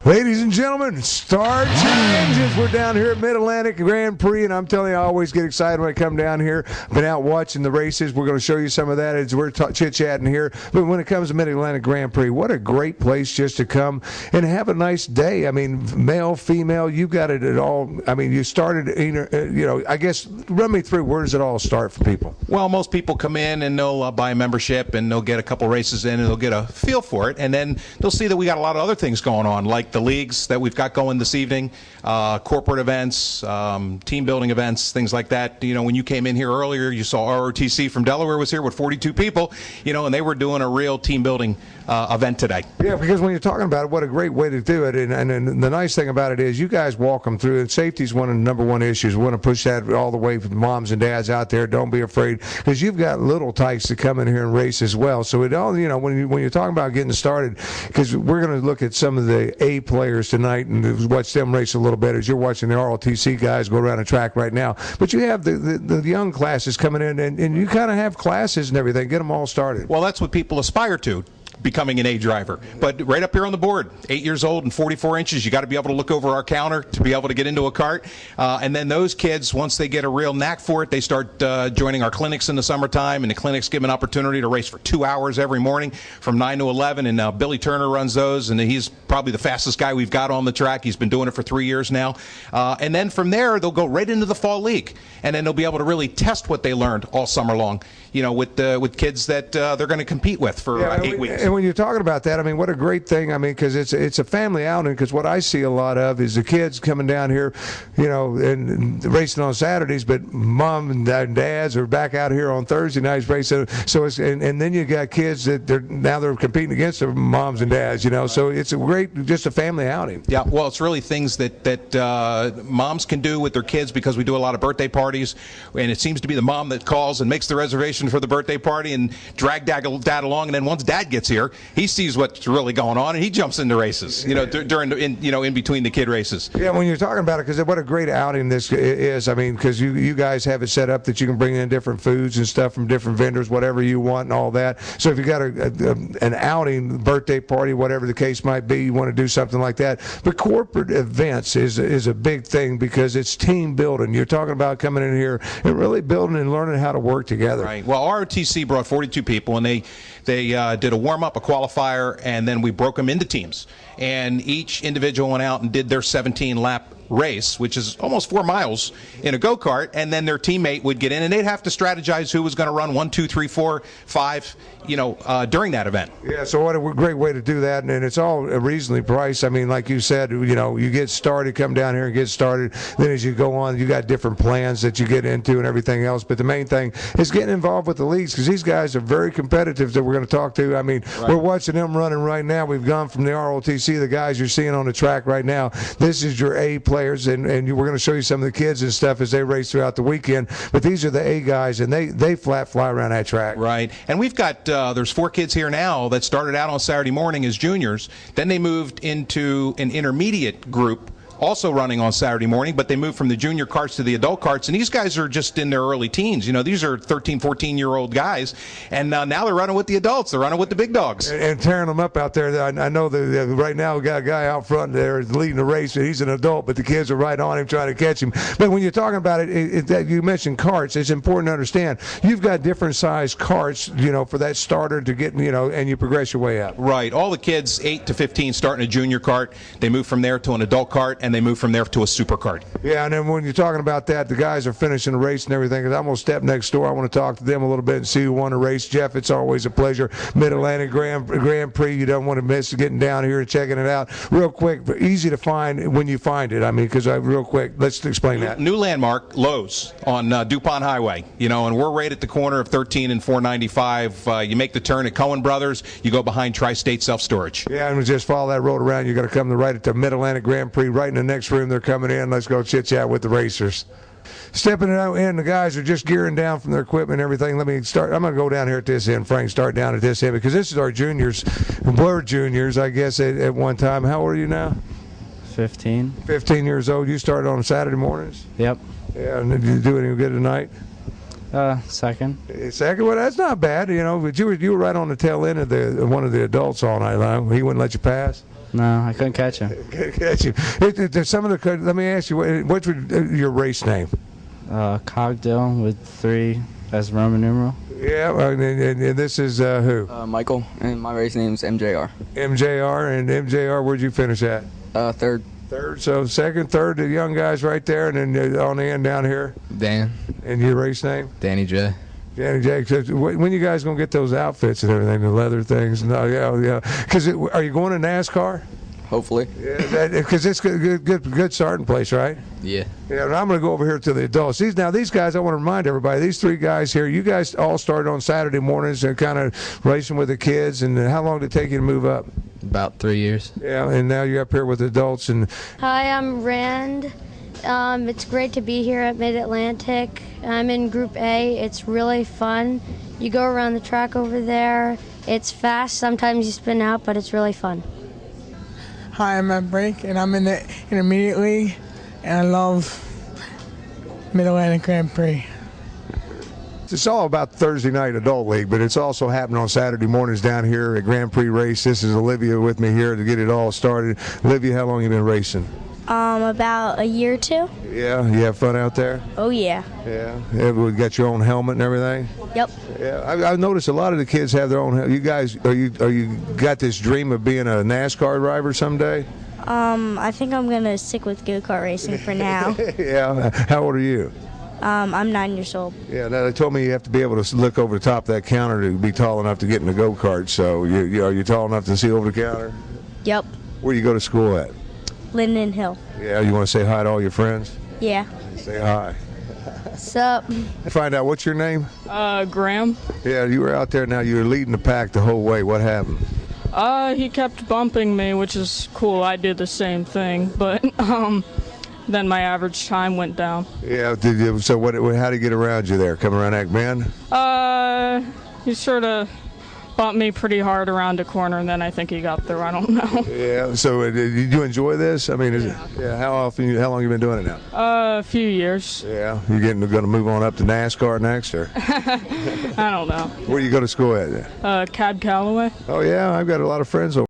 Ladies and gentlemen, start your engines. We're down here at Mid-Atlantic Grand Prix, and I'm telling you, I always get excited when I come down here. Been out watching the races. We're going to show you some of that as we're chit-chatting here. But when it comes to Mid-Atlantic Grand Prix, what a great place just to come and have a nice day. I mean, male, female, you got it at all. I mean, you started, I guess, run me through, where does it all start for people? Well, most people come in and they'll buy a membership and they'll get a couple races in and they'll get a feel for it. And then they'll see that we got a lot of other things going on, like the leagues that we've got going this evening, corporate events, team building events, things like that. You know, when you came in here earlier, you saw ROTC from Delaware was here with 42 people, and they were doing a real team building event today. Yeah, because when you're talking about it, what a great way to do it. And the nice thing about it is you guys walk them through it. Safety is one of the number one issues. We want to push that all the way for moms and dads out there. Don't be afraid, because you've got little tykes that come in here and race as well. So it all, when you're talking about getting started, because we're going to look at some of the A players tonight and watch them race a little bit as you're watching the ROTC guys go around the track right now. But you have the young classes coming in, and you kind of have classes and everything. Get them all started. Well, that's what people aspire to, becoming an A driver. But right up here on the board, 8 years old and 44 inches, you got to be able to look over our counter to be able to get into a cart. And then those kids, once they get a real knack for it, they start joining our clinics in the summertime, and the clinics give an opportunity to race for 2 hours every morning from 9 to 11. And Billy Turner runs those, and he's probably the fastest guy we've got on the track. He's been doing it for 3 years now. And then from there, they'll go right into the fall league, and then they'll be able to really test what they learned all summer long, with kids that they're going to compete with for 8 weeks. And when you're talking about that, I mean, what a great thing. I mean, because it's a family outing, because what I see a lot of is the kids coming down here, and racing on Saturdays, but mom and dads are back out here on Thursday nights racing. So and then you got kids that they're competing against their moms and dads, so it's a great, just a family outing. Yeah, well, it's really things that moms can do with their kids, because we do a lot of birthday parties, and it seems to be the mom that calls and makes the reservation for the birthday party and drag dad along, and then once dad gets here, he sees what's really going on, and he jumps into races, during in between the kid races. Yeah, when you're talking about it, because what a great outing this is. I mean, because you guys have it set up that you can bring in different foods and stuff from different vendors, whatever you want and all that. So if you got an outing, birthday party, whatever the case might be, you want to do something like that. But corporate events is a big thing, because it's team building. You're talking about coming in here and really building and learning how to work together. Right. Well, ROTC brought 42 people, and they did a warm-up, a qualifier, and then we broke them into teams. And each individual went out and did their 17-lap race, which is almost 4 miles in a go-kart, and then their teammate would get in, and they'd have to strategize who was going to run 1, 2, 3, 4, 5, during that event. Yeah, so what a great way to do that, and it's all reasonably priced. I mean, like you said, you get started, come down here and get started. Then as you go on, you got different plans that you get into and everything else. But the main thing is getting involved with the leagues, because these guys are very competitive that we're going to talk to. I mean, right. We're watching them running right now. We've gone from the ROTC, the guys you're seeing on the track right now. This is your A players, and we're going to show you some of the kids and stuff as they race throughout the weekend. But these are the A guys, and they flat fly around that track. Right. And we've got there's 4 kids here now that started out on Saturday morning as juniors. Then they moved into an intermediate group, also running on Saturday morning, but they moved from the junior carts to the adult carts, and these guys are just in their early teens. These are 13, 14-year-old guys, and now they're running with the adults. They're running with the big dogs. And tearing them up out there. I know that right now we got a guy out front there leading the race, and he's an adult, but the kids are right on him trying to catch him. But when you're talking about it, you mentioned carts, it's important to understand you've got different size carts, for that starter to get, and you progress your way up. Right. All the kids, 8 to 15, start in a junior cart. They move from there to an adult cart, and they move from there to a super cart. Yeah, and then when you're talking about that, the guys are finishing the race and everything. I'm going to step next door. I want to talk to them a little bit and see who won the race. Jeff, it's always a pleasure. Mid-Atlantic Grand Prix. You don't want to miss getting down here and checking it out. Real quick, easy to find when you find it. I mean, because real quick, let's explain that. New landmark, Lowe's on DuPont Highway. And we're right at the corner of 13 and 495. You make the turn at Cohen Brothers. You go behind Tri-State Self-Storage. Yeah, and just follow that road around. You're going to come right at the Mid-Atlantic Grand Prix, right in the next room. They're coming in. Let's go chit-chat with the racers. Stepping in, the guys are just gearing down from their equipment and everything. Let me start. I'm going to go down here at this end, Frank, start down at this end, because this is our juniors. We're juniors, I guess, at one time. How old are you now? 15. 15 years old. You started on Saturday mornings? Yep. Yeah, and did you do any good tonight? Second. Second? Well, that's not bad, but you were right on the tail end of one of the adults all night long. He wouldn't let you pass? No, I couldn't catch him. Catch him. There's some of the. Let me ask you, what's your race name? Cogdill with 3 as Roman numeral. Yeah, and this is who? Michael, and my race name's MJR. MJR, and MJR, where'd you finish at? Third. Third, so second, third, the young guys right there, and then on the end down here. Dan. And your race name? Danny J. Danny J. When you guys gonna get those outfits and everything, the leather things? No, yeah. Because are you going to NASCAR? Hopefully. Yeah, because it's good starting place, right? Yeah. Yeah, and I'm going to go over here to the adults. These guys, I want to remind everybody, these 3 guys here, you guys all started on Saturday mornings and kind of racing with the kids. And how long did it take you to move up? About 3 years. Yeah, and now you're up here with adults. And Hi, I'm Rand. It's great to be here at Mid-Atlantic. I'm in Group A. It's really fun. You go around the track over there. It's fast. Sometimes you spin out, but it's really fun. Hi, I'm Matt Brake, and I'm in the Intermediate League, and I love MidAtlantic Grand Prix. it's all about Thursday night adult league, but it's also happening on Saturday mornings down here at Grand Prix race. This is Olivia with me here to get it all started. Olivia, how long have you been racing? About a year or 2. Yeah, you have fun out there? Oh, yeah. Yeah, you got your own helmet and everything? Yep. Yeah, I've noticed a lot of the kids have their own. You guys, are you got this dream of being a NASCAR driver someday? I think I'm going to stick with go-kart racing for now. Yeah, how old are you? I'm 9 years old. Yeah, now they told me you have to be able to look over the top of that counter to be tall enough to get in the go-kart. So are you tall enough to see over the counter? Yep. Where do you go to school at? Linden Hill. Yeah, you want to say hi to all your friends? Yeah. Say hi. Sup? Find out, what's your name? Graham. Yeah, you were out there now. You were leading the pack the whole way. What happened? He kept bumping me, which is cool. I did the same thing, but then my average time went down. Yeah, so how did he get around you there? Coming around that bend? He sort of bumped me pretty hard around a corner, and then I think he got through. I don't know. Yeah. So did you enjoy this? I mean, how long you been doing it now? A few years. Yeah. You going to move on up to NASCAR next, or? I don't know. Where do you go to school at? Cad Calloway. Oh yeah, I've got a lot of friends over